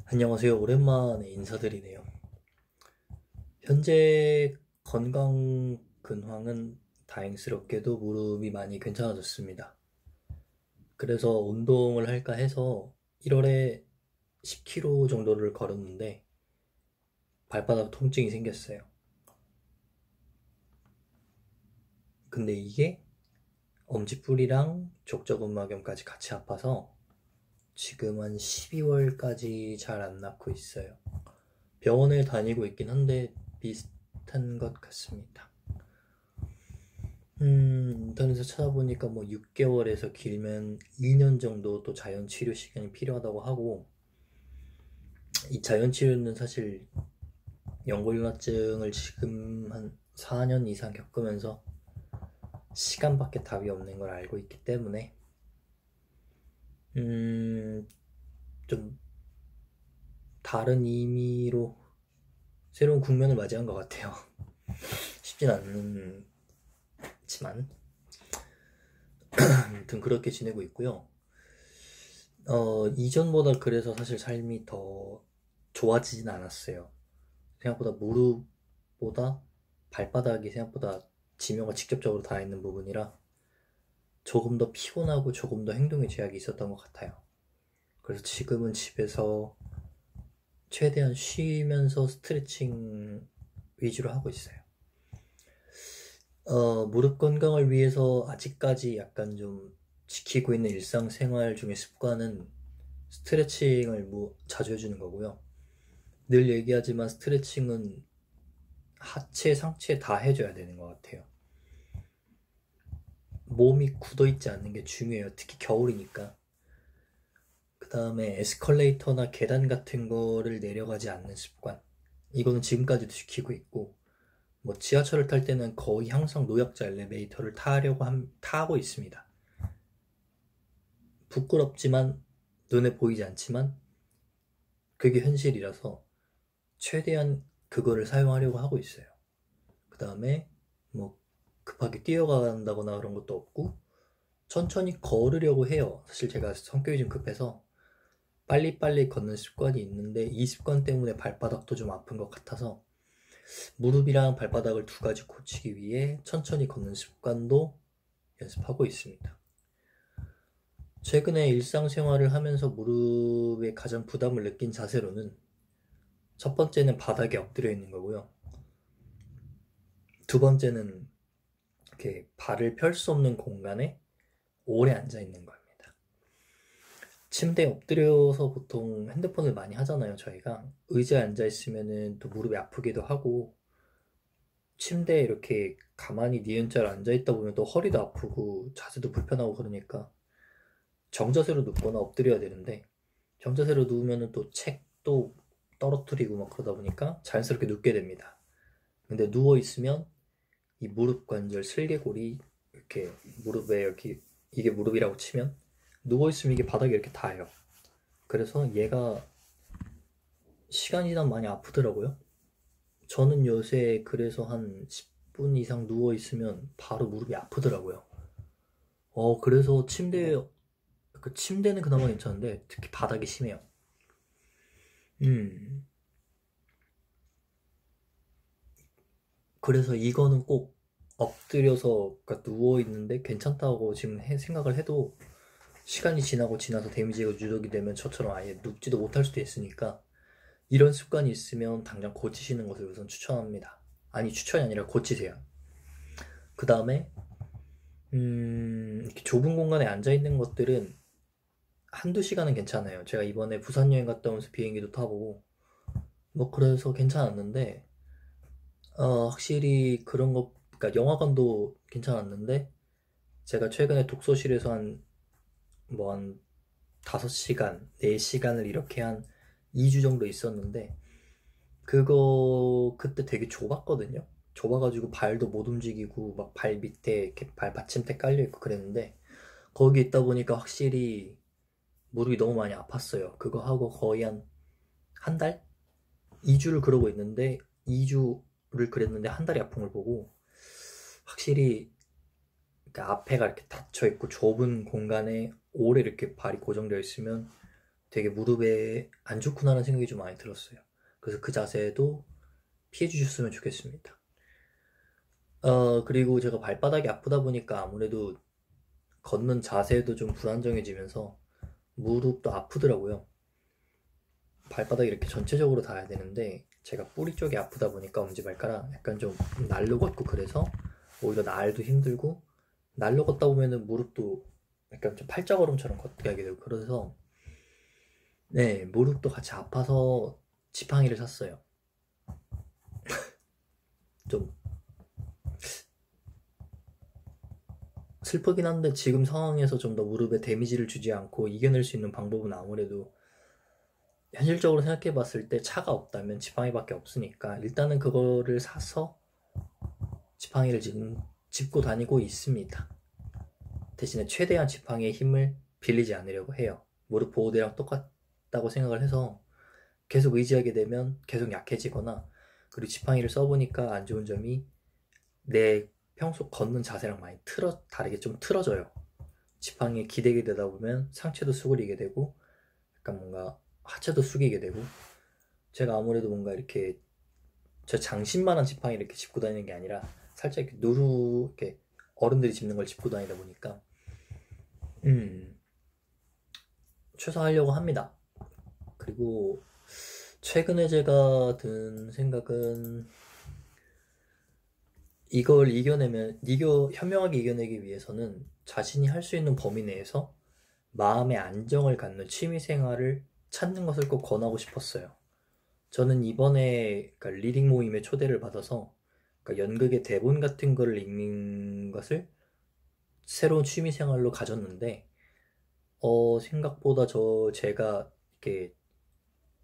안녕하세요. 오랜만에 인사드리네요. 현재 건강 근황은 다행스럽게도 무릎이 많이 괜찮아졌습니다. 그래서 운동을 할까 해서 1월에 10km 정도를 걸었는데 발바닥 통증이 생겼어요. 근데 이게 엄지뿔이랑 족저근막염까지 같이 아파서 지금 한 12월까지 잘 안 낫고 있어요. 병원에 다니고 있긴 한데 비슷한 것 같습니다. 인터넷에서 찾아보니까 뭐 6개월에서 길면 2년 정도 또 자연 치료 시간이 필요하다고 하고, 이 자연 치료는 사실 연골연화증을 지금 한 4년 이상 겪으면서 시간밖에 답이 없는 걸 알고 있기 때문에 좀 다른 의미로 새로운 국면을 맞이한 것 같아요. 쉽진 않지만 아무튼 그렇게 지내고 있고요. 이전보다 그래서 사실 삶이 더 좋아지진 않았어요. 생각보다 무릎보다 발바닥이 생각보다 지명가 직접적으로 닿아있는 부분이라 조금 더 피곤하고 조금 더 행동에 제약이 있었던 것 같아요. 그래서 지금은 집에서 최대한 쉬면서 스트레칭 위주로 하고 있어요. 무릎 건강을 위해서 아직까지 약간 좀 지키고 있는 일상생활 중에 습관은 스트레칭을 자주 해주는 거고요. 늘 얘기하지만 스트레칭은 하체, 상체 다 해줘야 되는 것 같아요. 몸이 굳어있지 않는 게 중요해요. 특히 겨울이니까. 그 다음에 에스컬레이터나 계단 같은 거를 내려가지 않는 습관. 이거는 지금까지도 지키고 있고, 뭐 지하철을 탈 때는 거의 항상 노약자 엘리베이터를 타고 있습니다. 부끄럽지만 눈에 보이지 않지만 그게 현실이라서 최대한 그거를 사용하려고 하고 있어요. 그 다음에 뭐 급하게 뛰어간다거나 그런 것도 없고 천천히 걸으려고 해요. 사실 제가 성격이 좀 급해서 빨리빨리 걷는 습관이 있는데 이 습관 때문에 발바닥도 좀 아픈 것 같아서 무릎이랑 발바닥을 두 가지 고치기 위해 천천히 걷는 습관도 연습하고 있습니다. 최근에 일상생활을 하면서 무릎에 가장 부담을 느낀 자세로는 첫 번째는 바닥에 엎드려 있는 거고요. 두 번째는 이렇게 발을 펼 수 없는 공간에 오래 앉아 있는 겁니다. 침대에 엎드려서 보통 핸드폰을 많이 하잖아요, 저희가. 의자에 앉아 있으면은 또 무릎이 아프기도 하고, 침대에 이렇게 가만히 니은자로 앉아 있다 보면 또 허리도 아프고 자세도 불편하고 그러니까 정자세로 눕거나 엎드려야 되는데, 정자세로 누우면은 또 책도 떨어뜨리고 막 그러다 보니까 자연스럽게 눕게 됩니다. 근데 누워 있으면 이 무릎 관절 슬개골이 이렇게 무릎에 이렇게, 이게 무릎이라고 치면 누워 있으면 이게 바닥에 이렇게 닿아요. 그래서 얘가 시간이 지나면 많이 아프더라고요. 저는 요새 그래서 한 10분 이상 누워 있으면 바로 무릎이 아프더라고요. 그래서 침대는 그나마 괜찮은데 특히 바닥이 심해요. 음, 그래서 이거는 꼭 엎드려서 그러니까 누워 있는데 괜찮다고 지금 생각을 해도 시간이 지나서 데미지가 누적이 되면 저처럼 아예 눕지도 못할 수도 있으니까 이런 습관이 있으면 당장 고치시는 것을 우선 추천합니다. 아니, 추천이 아니라 고치세요. 그 다음에 이렇게 좁은 공간에 앉아있는 것들은 한두 시간은 괜찮아요. 제가 이번에 부산 여행 갔다 오면서 비행기도 타보고 뭐 그래서 괜찮았는데 확실히 그런 거, 그러니까 영화관도 괜찮았는데 제가 최근에 독서실에서 한 5시간, 4시간을 이렇게 한 2주 정도 있었는데 그때 되게 좁았거든요. 좁아가지고 발도 못 움직이고 막 발 밑에 이렇게 발 받침대 깔려있고 그랬는데 거기 있다 보니까 확실히 무릎이 너무 많이 아팠어요. 그거 하고 거의 한 달? 2주를 그러고 있는데 2주를 그랬는데 한 달이 아픈 걸 보고 확실히 그러니까 앞에가 이렇게 닫혀 있고 좁은 공간에 오래 이렇게 발이 고정되어 있으면 되게 무릎에 안 좋구나라는 생각이 좀 많이 들었어요. 그래서 그 자세도 피해 주셨으면 좋겠습니다. 그리고 제가 발바닥이 아프다 보니까 아무래도 걷는 자세도 좀 불안정해지면서 무릎도 아프더라고요. 발바닥이 이렇게 전체적으로 닿아야 되는데 제가 뿌리 쪽이 아프다 보니까 엄지발가락 약간 좀 날로 걷고 그래서 오히려 날도 힘들고 날로 걷다 보면은 무릎도 약간 좀 팔자걸음처럼 걷게 하게 되고 그래서 네 무릎도 같이 아파서 지팡이를 샀어요. 좀 슬프긴 한데 지금 상황에서 좀 더 무릎에 데미지를 주지 않고 이겨낼 수 있는 방법은 아무래도 현실적으로 생각해 봤을 때 차가 없다면 지팡이밖에 없으니까 일단은 그거를 사서 지팡이를 지금 짚고 다니고 있습니다. 대신에 최대한 지팡이의 힘을 빌리지 않으려고 해요. 무릎 보호대랑 똑같다고 생각을 해서 계속 의지하게 되면 계속 약해지거나 그리고 지팡이를 써보니까 안 좋은 점이 내 평소 걷는 자세랑 많이 다르게 좀 틀어져요. 지팡이에 기대게 되다 보면 상체도 수그리게 되고 약간 뭔가 하체도 숙이게 되고 제가 아무래도 뭔가 이렇게 저 장신만한 지팡이 이렇게 짚고 다니는 게 아니라 살짝 이렇게 이렇게 어른들이 짚는 걸 짚고 다니다 보니까 음 최소화하려고 합니다. 그리고 최근에 제가 든 생각은 이걸 현명하게 이겨내기 위해서는 자신이 할 수 있는 범위 내에서 마음의 안정을 갖는 취미 생활을 찾는 것을 꼭 권하고 싶었어요. 저는 이번에 그러니까 리딩 모임에 초대를 받아서 그러니까 연극의 대본 같은 거를 읽는 것을 새로운 취미 생활로 가졌는데 생각보다 제가 이렇게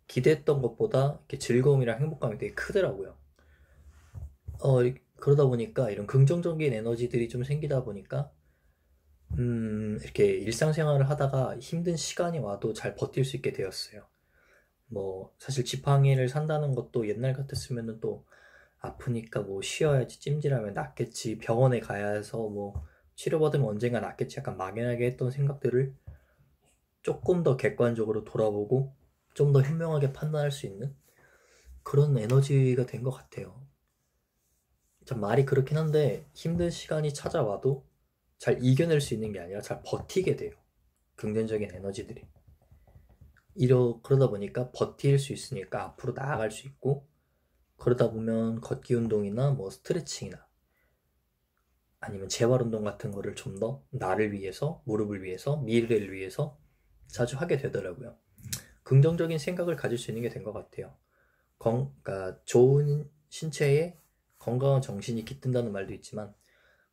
기대했던 것보다 이렇게 즐거움이랑 행복감이 되게 크더라고요. 그러다 보니까 이런 긍정적인 에너지들이 좀 생기다 보니까 이렇게 일상생활을 하다가 힘든 시간이 와도 잘 버틸 수 있게 되었어요. 뭐 사실 지팡이를 산다는 것도 옛날 같았으면은 또 아프니까 뭐 쉬어야지 찜질하면 낫겠지 병원에 가야 해서 뭐 치료받으면 언젠가 낫겠지 약간 막연하게 했던 생각들을 조금 더 객관적으로 돌아보고 좀 더 현명하게 판단할 수 있는 그런 에너지가 된 것 같아요. 참 말이 그렇긴 한데 힘든 시간이 찾아와도 잘 이겨낼 수 있는 게 아니라 잘 버티게 돼요. 긍정적인 에너지들이. 그러다 보니까 버틸 수 있으니까 앞으로 나아갈 수 있고 그러다 보면 걷기 운동이나 뭐 스트레칭이나 아니면 재활 운동 같은 거를 좀 더 나를 위해서, 무릎을 위해서, 미래를 위해서 자주 하게 되더라고요. 긍정적인 생각을 가질 수 있는 게 된 것 같아요. 그러니까 좋은 신체에 건강한 정신이 깃든다는 말도 있지만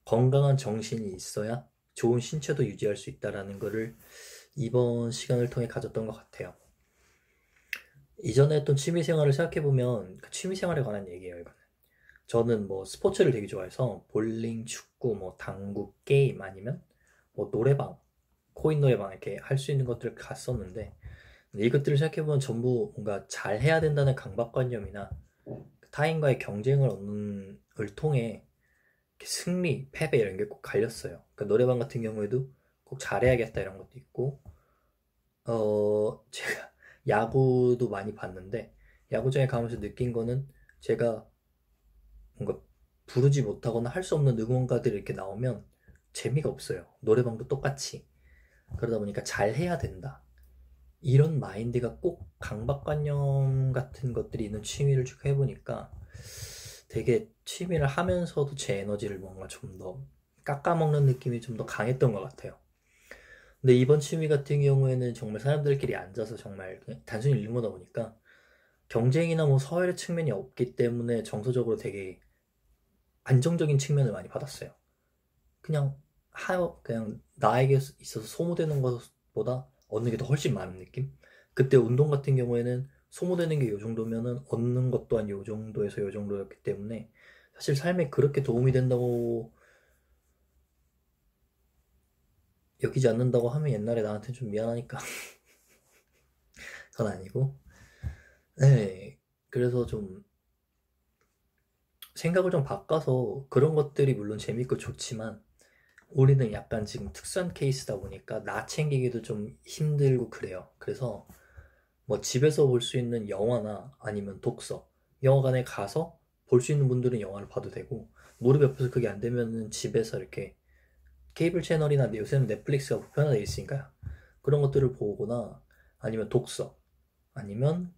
건강한 정신이 있어야 좋은 신체도 유지할 수 있다라는 거를 이번 시간을 통해 가졌던 것 같아요. 이전에 했던 취미생활을 생각해보면 취미생활에 관한 얘기예요, 이거는. 저는 뭐 스포츠를 되게 좋아해서 볼링, 축구, 뭐 당구, 게임 아니면 뭐 노래방, 코인 노래방 이렇게 할 수 있는 것들을 갔었는데 이것들을 생각해보면 전부 뭔가 잘해야 된다는 강박관념이나 타인과의 경쟁을 얻는 걸 통해 승리, 패배 이런 게 꼭 갈렸어요. 그러니까 노래방 같은 경우에도 꼭 잘해야겠다 이런 것도 있고 제가 야구도 많이 봤는데 야구장에 가면서 느낀 거는 제가 뭔가 부르지 못하거나 할 수 없는 응원가들이 이렇게 나오면 재미가 없어요. 노래방도 똑같이. 그러다 보니까 잘해야 된다. 이런 마인드가 꼭 강박관념 같은 것들이 있는 취미를 쭉 해보니까 되게 취미를 하면서도 제 에너지를 뭔가 좀 더 깎아먹는 느낌이 좀 더 강했던 것 같아요. 근데 이번 취미 같은 경우에는 정말 사람들끼리 앉아서 정말 단순히 읽는 거다 보니까 경쟁이나 뭐 서열의 측면이 없기 때문에 정서적으로 되게 안정적인 측면을 많이 받았어요. 그냥 그냥 나에게 있어서 소모되는 것보다 얻는 게 더 훨씬 많은 느낌? 그때 운동 같은 경우에는 소모되는 게 요 정도면은 얻는 것 또한 요 정도에서 요 정도였기 때문에 사실 삶에 그렇게 도움이 된다고 여기지 않는다고 하면 옛날에 나한테 좀 미안하니까 그건 아니고 네 그래서 좀 생각을 좀 바꿔서 그런 것들이 물론 재밌고 좋지만 우리는 약간 지금 특수한 케이스다 보니까 나 챙기기도 좀 힘들고 그래요. 그래서 뭐 집에서 볼 수 있는 영화나 아니면 독서, 영화관에 가서 볼 수 있는 분들은 영화를 봐도 되고, 무릎 옆에서 그게 안 되면은 집에서 이렇게 케이블 채널이나 요새는 넷플릭스가 보편화되어 있으니까 그런 것들을 보거나, 아니면 독서, 아니면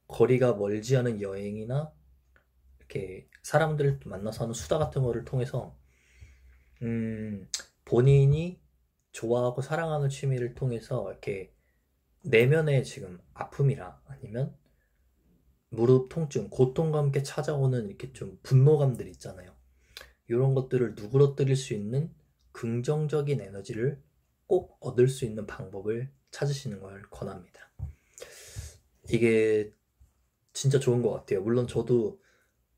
거리가 멀지 않은 여행이나 이렇게 사람들을 만나서 하는 수다 같은 거를 통해서 본인이 좋아하고 사랑하는 취미를 통해서 이렇게 내면의 지금 아픔이라, 아니면 무릎 통증, 고통과 함께 찾아오는 이렇게 좀 분노감들 있잖아요. 이런 것들을 누그러뜨릴 수 있는 긍정적인 에너지를 꼭 얻을 수 있는 방법을 찾으시는 걸 권합니다. 이게 진짜 좋은 것 같아요. 물론 저도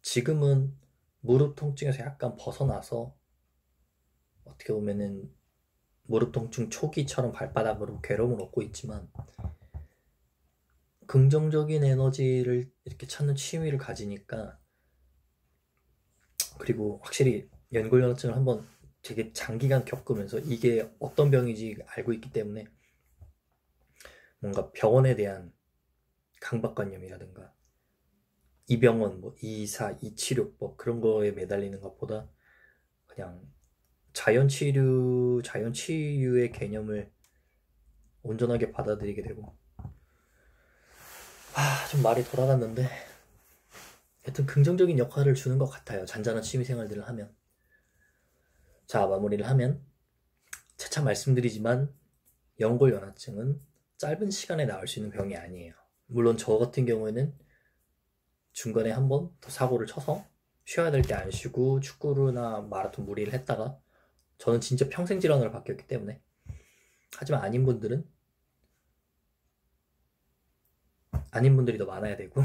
지금은 무릎 통증에서 약간 벗어나서 어떻게 보면은 무릎 통증 초기처럼 발바닥으로 괴로움을 얻고 있지만, 긍정적인 에너지를 이렇게 찾는 취미를 가지니까, 그리고 확실히 연골연화증을 한번 되게 장기간 겪으면서 이게 어떤 병인지 알고 있기 때문에 뭔가 병원에 대한 강박관념이라든가 이 병원 뭐 이사 이치료법 그런 거에 매달리는 것보다 그냥 자연치유의 개념을 온전하게 받아들이게 되고, 좀 말이 돌아갔는데 하여튼 긍정적인 역할을 주는 것 같아요. 잔잔한 취미생활들을 하면. 자, 마무리를 하면 재차 말씀드리지만 연골연화증은 짧은 시간에 나을 수 있는 병이 아니에요. 물론 저 같은 경우에는 중간에 한 번 더 사고를 쳐서 쉬어야 될 때 안 쉬고 축구나 마라톤 무리를 했다가 저는 진짜 평생 질환으로 바뀌었기 때문에. 하지만 아닌 분들이 더 많아야 되고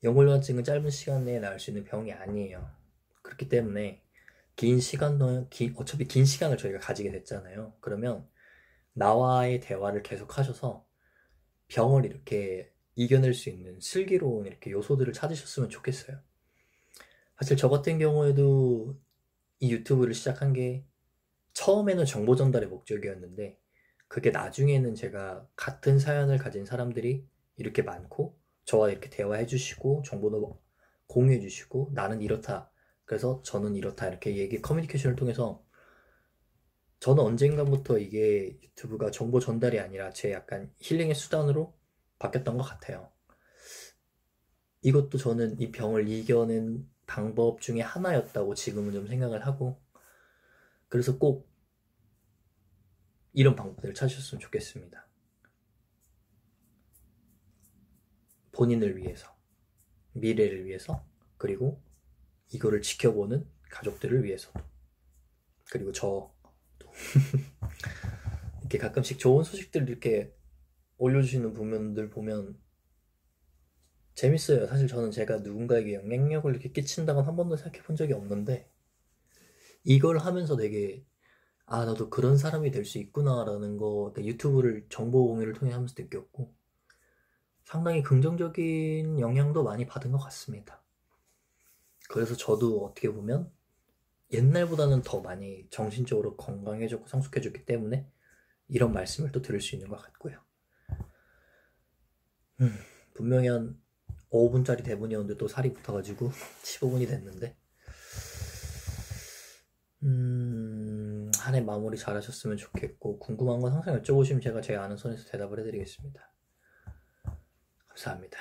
연골연화증은 짧은 시간 내에 나을 수 있는 병이 아니에요. 그렇기 때문에 어차피 긴 시간을 저희가 가지게 됐잖아요. 그러면 나와의 대화를 계속 하셔서 병을 이렇게 이겨낼 수 있는 슬기로운 이렇게 요소들을 찾으셨으면 좋겠어요. 사실 저 같은 경우에도 이 유튜브를 시작한 게 처음에는 정보 전달의 목적이었는데, 그게 나중에는 제가 같은 사연을 가진 사람들이 이렇게 많고 저와 이렇게 대화해 주시고 정보도 공유해 주시고 나는 이렇다, 그래서 저는 이렇다, 이렇게 얘기 커뮤니케이션을 통해서 저는 언젠가부터 이게 유튜브가 정보 전달이 아니라 제 약간 힐링의 수단으로 바뀌었던 것 같아요. 이것도 저는 이 병을 이겨낸 방법 중에 하나였다고 지금은 좀 생각을 하고, 그래서 꼭 이런 방법들을 찾으셨으면 좋겠습니다. 본인을 위해서, 미래를 위해서, 그리고 이거를 지켜보는 가족들을 위해서도, 그리고 저도 이렇게 가끔씩 좋은 소식들 이렇게 올려주시는 분들 보면 재밌어요. 사실 저는 제가 누군가에게 영향력을 이렇게 끼친다고는 한 번도 생각해 본 적이 없는데, 이걸 하면서 되게 나도 그런 사람이 될 수 있구나라는 거 유튜브를 정보 공유를 통해 하면서 느꼈고, 상당히 긍정적인 영향도 많이 받은 것 같습니다. 그래서 저도 어떻게 보면 옛날보다는 더 많이 정신적으로 건강해졌고 성숙해졌기 때문에 이런 말씀을 또 들을 수 있는 것 같고요. 분명히 한 5분짜리 대본이었는데 또 살이 붙어가지고 15분이 됐는데, 한 해 마무리 잘 하셨으면 좋겠고, 궁금한 건 항상 여쭤보시면 제가 제 아는 선에서 대답을 해드리겠습니다. 감사합니다.